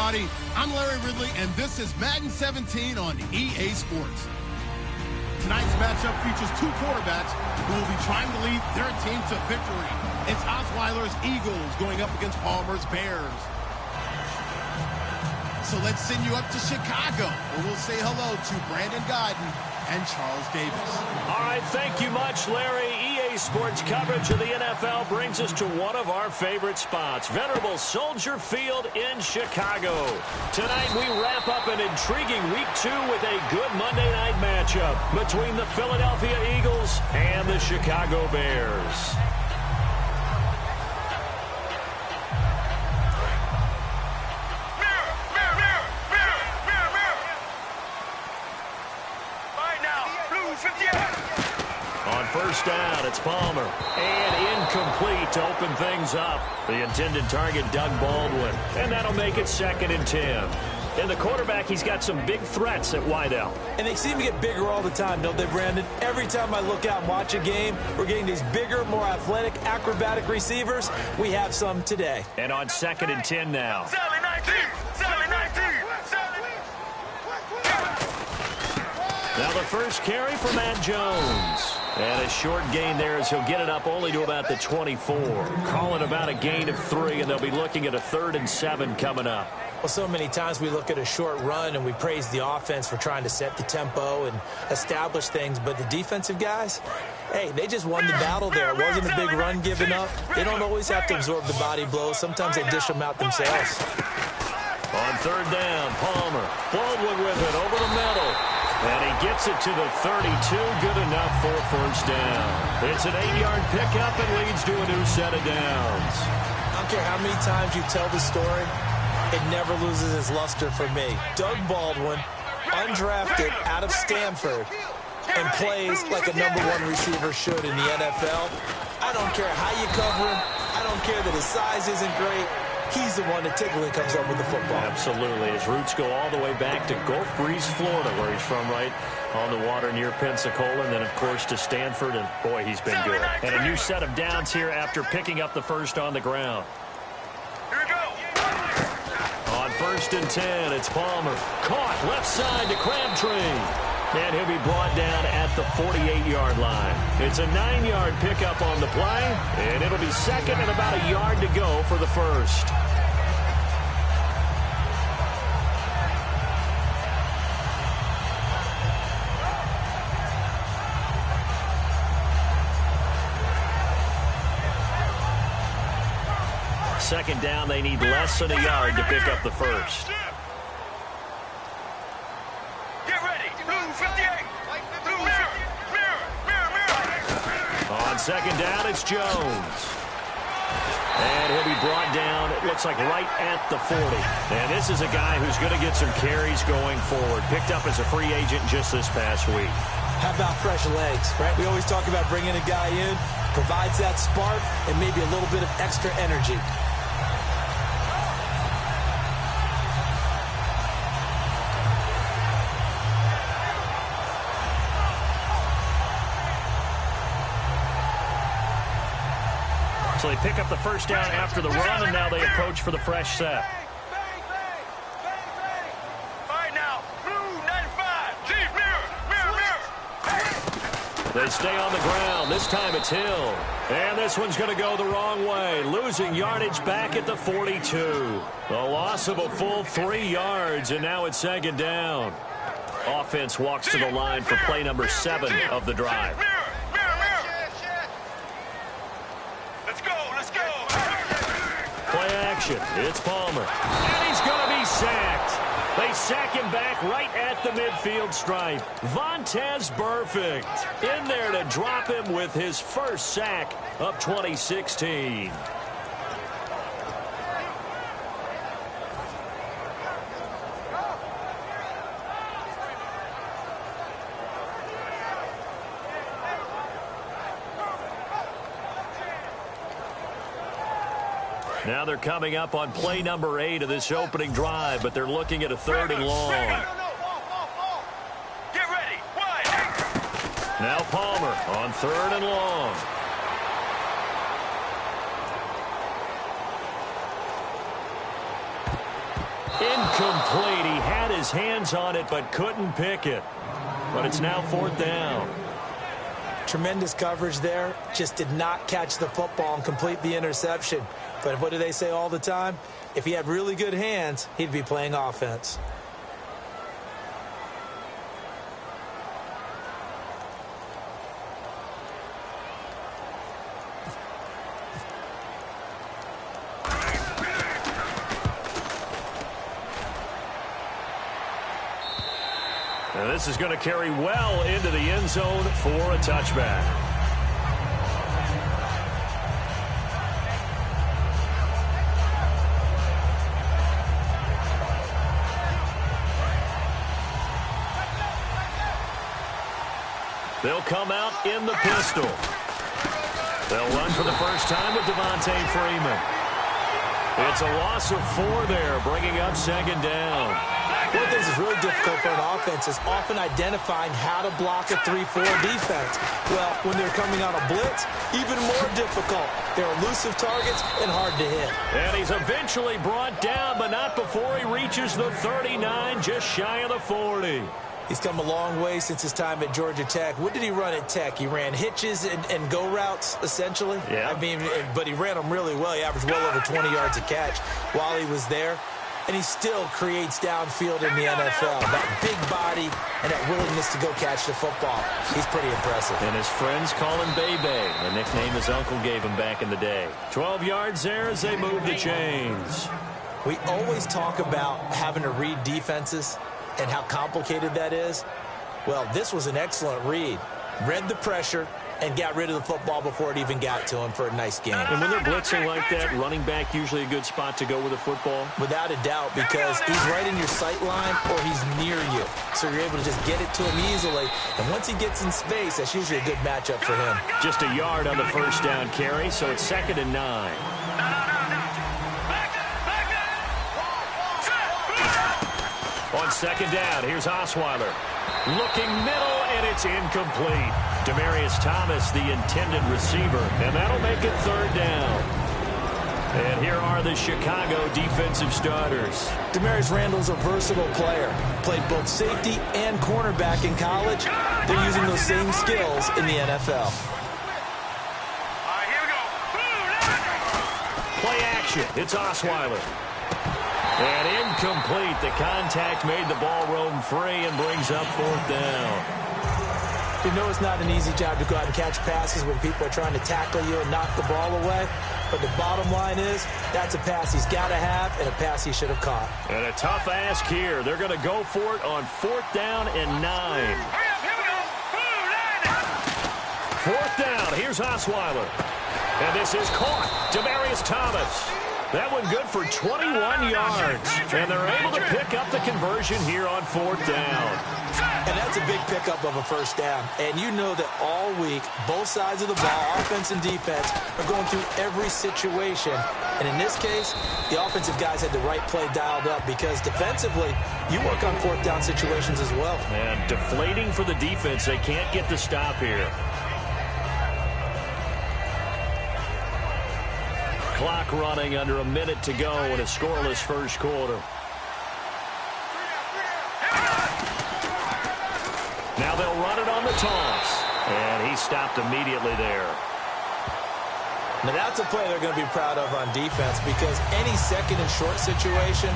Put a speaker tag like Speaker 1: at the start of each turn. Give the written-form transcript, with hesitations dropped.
Speaker 1: everybody. I'm Larry Ridley, and this is Madden 17 on EA Sports. Tonight's matchup features two quarterbacks who will be trying to lead their team to victory. It's Osweiler's Eagles going up against Palmer's Bears. So let's send you up to Chicago, where we'll say hello to Brandon Guyton and Charles Davis.
Speaker 2: All right, thank you much, Larry. EA Sports coverage of the NFL brings us to one of our favorite spots, venerable Soldier Field in Chicago. Tonight, we wrap up an intriguing Week 2 with a good Monday night matchup between the Philadelphia Eagles and the Chicago Bears. On first down, it's Palmer. And incomplete to open things up. The intended target, Doug Baldwin. And that'll make it 2nd and 10. And the quarterback, he's got some big threats at wideout.
Speaker 3: And they seem to get bigger all the time, don't they, Brandon? Every time I look out and watch a game, we're getting these bigger, more athletic, acrobatic receivers. We have some today.
Speaker 2: And on 2nd and 10 now. Now the first carry for Matt Jones. And a short gain there as he'll get it up only to about the 24. Calling about a gain of 3, and they'll be looking at a 3rd and 7 coming up.
Speaker 3: Well, so many times we look at a short run and we praise the offense for trying to set the tempo and establish things. But the defensive guys, hey, they just won the battle there. It wasn't a big run given up. They don't always have to absorb the body blows. Sometimes they dish them out themselves.
Speaker 2: On 3rd down, Palmer. Baldwin with it over the middle. And he gets it to the 32. Good enough for first down. It's an 8-yard pickup and leads to a new set of downs.
Speaker 3: I don't care how many times you tell the story, it never loses its luster for me. Doug Baldwin, undrafted out of Stanford, and plays like a #1 receiver should in the NFL. I don't care how you cover him. I don't care that his size isn't great. He's the one that typically comes up with the football.
Speaker 2: Absolutely. His roots go all the way back to Gulf Breeze, Florida, where he's from, right on the water near Pensacola, and then, of course, to Stanford, and, boy, he's been good. And a new set of downs here after picking up the first on the ground.
Speaker 4: Here we go.
Speaker 2: On 1st and 10, it's Palmer. Caught left side to Crabtree. And he'll be brought down at the 48-yard line. It's a 9-yard pickup on the play, and it'll be 2nd and about a yard to go for the first. Second down, they need less than a yard to pick up the first. On 2nd down, it's Jones. And he'll be brought down, it looks like right at the 40. And this is a guy who's going to get some carries going forward. Picked up as a free agent just this past week.
Speaker 3: How about fresh legs, right? We always talk about bringing a guy in, provides that spark and maybe a little bit of extra energy.
Speaker 2: So they pick up the first down after the run, and now they approach for the fresh set. They stay on the ground. This time it's Hill. And this one's going to go the wrong way. Losing yardage back at the 42. The loss of a full 3 yards, and now it's 2nd down. Offense walks to the line for play number 7 of the drive. Play action. It's Palmer. And he's going to be sacked. They sack him back right at the midfield stripe. Vontaze Burfict in there to drop him with his first sack of 2016. Now they're coming up on play number 8 of this opening drive, but they're looking at a 3rd and long.
Speaker 4: Get ready. Wide.
Speaker 2: Now Palmer on 3rd and long. incomplete. He had his hands on it but couldn't pick it. But it's now 4th down.
Speaker 3: Tremendous coverage there. Just did not catch the football and complete the interception. But what do they say all the time? If he had really good hands, he'd be playing offense.
Speaker 2: And this is going to carry well into the end zone for a touchback. They'll come out in the pistol. They'll run for the first time with Devontae Freeman. It's a loss of 4 there, bringing up 2nd down.
Speaker 3: One of the things that's really difficult for an offense is often identifying how to block a 3-4 defense. Well, when they're coming on a blitz, even more difficult. They're elusive targets and hard to hit.
Speaker 2: And he's eventually brought down, but not before he reaches the 39, just shy of the 40.
Speaker 3: He's come a long way since his time at Georgia Tech. What did he run at Tech? He ran hitches and go routes, essentially.
Speaker 2: Yeah.
Speaker 3: I mean, but he ran them really well. He averaged well over 20 yards a catch while he was there. And he still creates downfield in the NFL. That big body and that willingness to go catch the football. He's pretty impressive.
Speaker 2: And his friends call him Bebe, the nickname his uncle gave him back in the day. 12 yards there as they move the chains.
Speaker 3: We always talk about having to read defenses and how complicated that is. Well, this was an excellent read. Read the pressure and got rid of the football before it even got to him for a nice game.
Speaker 2: And when they're blitzing like that, running back usually a good spot to go with the football?
Speaker 3: Without a doubt, because he's right in your sight line or he's near you. So you're able to just get it to him easily. And once he gets in space, that's usually a good matchup for him.
Speaker 2: Just a yard on the first down carry, so it's 2nd and 9. On 2nd down, here's Osweiler. Looking middle, and it's incomplete. Demaryius Thomas, the intended receiver, and that'll make it 3rd down. And here are the Chicago defensive starters.
Speaker 3: Demarius Randall's a versatile player. Played both safety and cornerback in college. They're using those same skills in the NFL.
Speaker 4: Here we go.
Speaker 2: Play action. It's Osweiler. And incomplete. The contact made the ball roam free and brings up 4th down.
Speaker 3: You know it's not an easy job to go out and catch passes when people are trying to tackle you and knock the ball away. But the bottom line is, that's a pass he's got to have and a pass he should have caught.
Speaker 2: And a tough ask here. They're going to go for it on 4th down and 9. 4th down. Here's Osweiler. And this is caught. Demaryius Thomas. That one good for 21 yards. And they're able to pick up the conversion here on 4th down.
Speaker 3: And that's a big pickup of a first down. And you know that all week, both sides of the ball, offense and defense, are going through every situation. And in this case, the offensive guys had the right play dialed up because defensively, you work on 4th down situations as well.
Speaker 2: And deflating for the defense. They can't get the stop here. Clock running under a minute to go in a scoreless first quarter. Now they'll run it on the toss. And he stopped immediately there.
Speaker 3: Now that's a play they're going to be proud of on defense because any second and short situation,